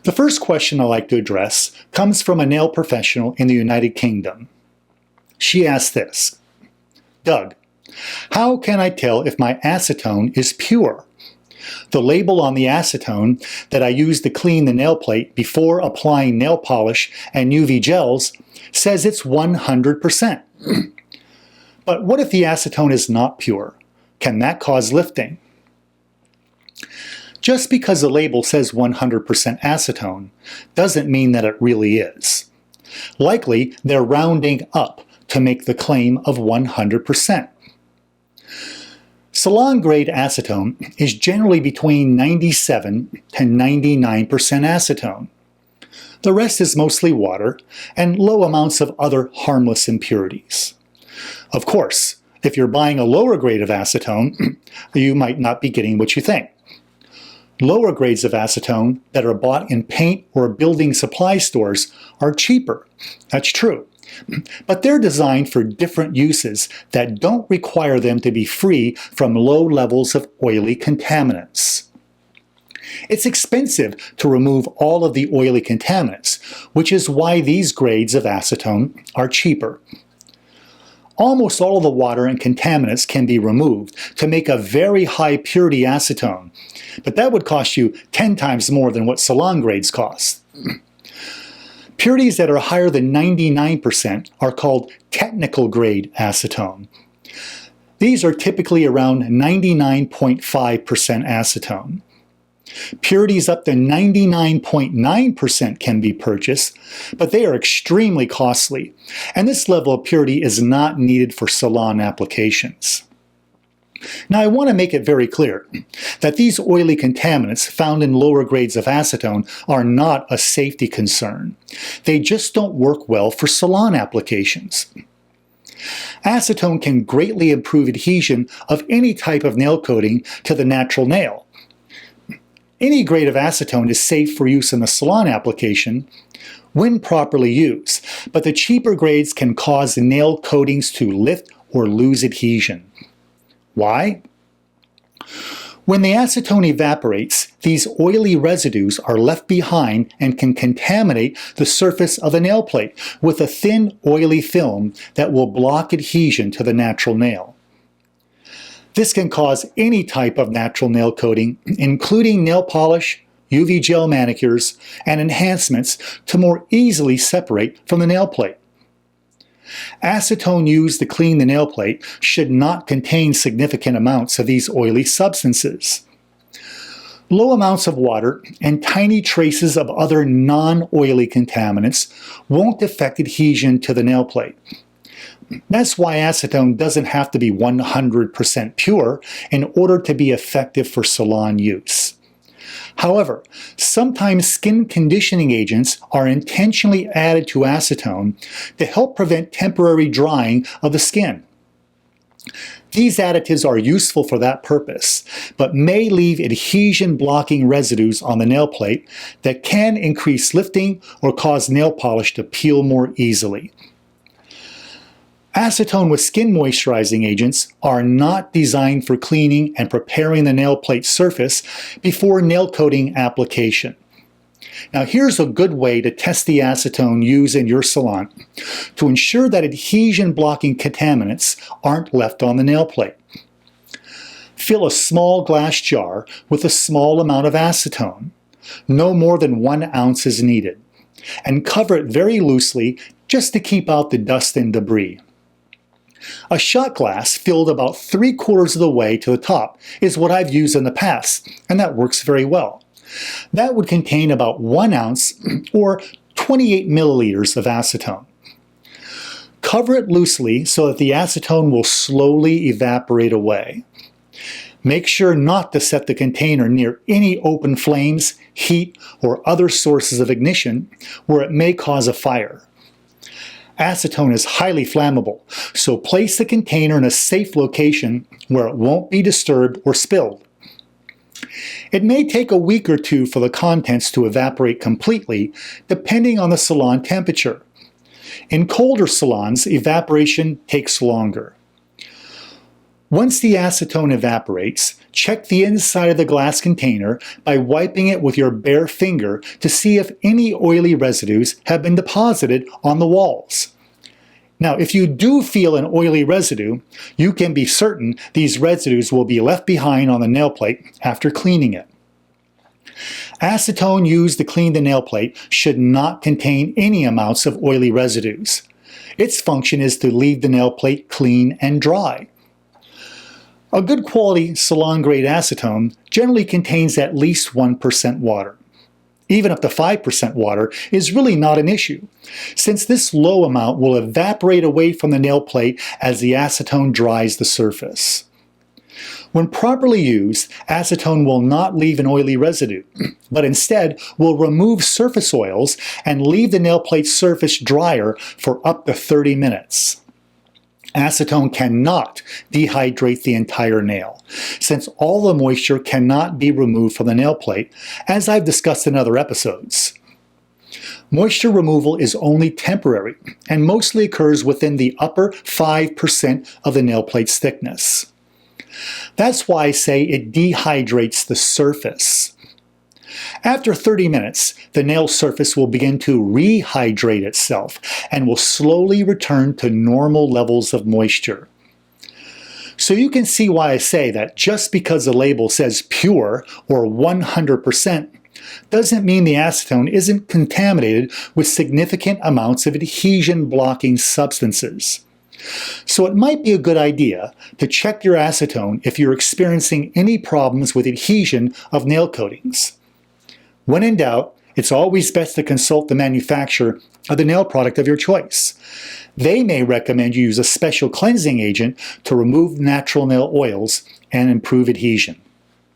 The first question I like to address comes from a nail professional in the United Kingdom. She asks this: Doug, how can I tell if my acetone is pure? The label on the acetone that I use to clean the nail plate before applying nail polish and UV gels says it's 100%. But what if the acetone is not pure? Can that cause lifting? Just because the label says 100% acetone doesn't mean that it really is. Likely, they're rounding up to make the claim of 100%. Salon-grade acetone is generally between 97 to 99% acetone. The rest is mostly water and low amounts of other harmless impurities. Of course, if you're buying a lower grade of acetone, you might not be getting what you think. Lower grades of acetone that are bought in paint or building supply stores are cheaper. That's true. But they're designed for different uses that don't require them to be free from low levels of oily contaminants. It's expensive to remove all of the oily contaminants, which is why these grades of acetone are cheaper. Almost all of the water and contaminants can be removed to make a very high purity acetone, but that would cost you 10 times more than what salon grades cost. Purities that are higher than 99% are called technical grade acetone. These are typically around 99.5% acetone. Purities up to 99.9% can be purchased, but they are extremely costly, and this level of purity is not needed for salon applications. Now, I want to make it very clear that these oily contaminants found in lower grades of acetone are not a safety concern. They just don't work well for salon applications. Acetone can greatly improve adhesion of any type of nail coating to the natural nail. Any grade of acetone is safe for use in the salon application when properly used, but the cheaper grades can cause the nail coatings to lift or lose adhesion. Why? When the acetone evaporates, these oily residues are left behind and can contaminate the surface of a nail plate with a thin, oily film that will block adhesion to the natural nail. This can cause any type of natural nail coating, including nail polish, UV gel manicures, and enhancements to more easily separate from the nail plate. Acetone used to clean the nail plate should not contain significant amounts of these oily substances. Low amounts of water and tiny traces of other non-oily contaminants won't affect adhesion to the nail plate. That's why acetone doesn't have to be 100% pure in order to be effective for salon use. However, sometimes skin conditioning agents are intentionally added to acetone to help prevent temporary drying of the skin. These additives are useful for that purpose, but may leave adhesion-blocking residues on the nail plate that can increase lifting or cause nail polish to peel more easily. Acetone with skin moisturizing agents are not designed for cleaning and preparing the nail plate surface before nail coating application. Now, here's a good way to test the acetone used in your salon to ensure that adhesion-blocking contaminants aren't left on the nail plate. Fill a small glass jar with a small amount of acetone. No more than 1 ounce is needed, and cover it very loosely just to keep out the dust and debris. A shot glass filled about 3/4 of the way to the top is what I've used in the past, and that works very well. That would contain about 1 ounce or 28 milliliters of acetone. Cover it loosely so that the acetone will slowly evaporate away. Make sure not to set the container near any open flames, heat, or other sources of ignition where it may cause a fire. Acetone is highly flammable, so place the container in a safe location where it won't be disturbed or spilled. It may take a week or two for the contents to evaporate completely, depending on the salon temperature. In colder salons, evaporation takes longer. Once the acetone evaporates, check the inside of the glass container by wiping it with your bare finger to see if any oily residues have been deposited on the walls. Now, if you do feel an oily residue, you can be certain these residues will be left behind on the nail plate after cleaning it. Acetone used to clean the nail plate should not contain any amounts of oily residues. Its function is to leave the nail plate clean and dry. A good quality salon-grade acetone generally contains at least 1% water. Even up to 5% water is really not an issue, since this low amount will evaporate away from the nail plate as the acetone dries the surface. When properly used, acetone will not leave an oily residue, but instead will remove surface oils and leave the nail plate surface drier for up to 30 minutes. Acetone cannot dehydrate the entire nail, since all the moisture cannot be removed from the nail plate, as I've discussed in other episodes. Moisture removal is only temporary and mostly occurs within the upper 5% of the nail plate's thickness. That's why I say it dehydrates the surface. After 30 minutes, the nail surface will begin to rehydrate itself and will slowly return to normal levels of moisture. So you can see why I say that just because the label says pure or 100% doesn't mean the acetone isn't contaminated with significant amounts of adhesion-blocking substances. So it might be a good idea to check your acetone if you're experiencing any problems with adhesion of nail coatings. When in doubt, it's always best to consult the manufacturer of the nail product of your choice. They may recommend you use a special cleansing agent to remove natural nail oils and improve adhesion.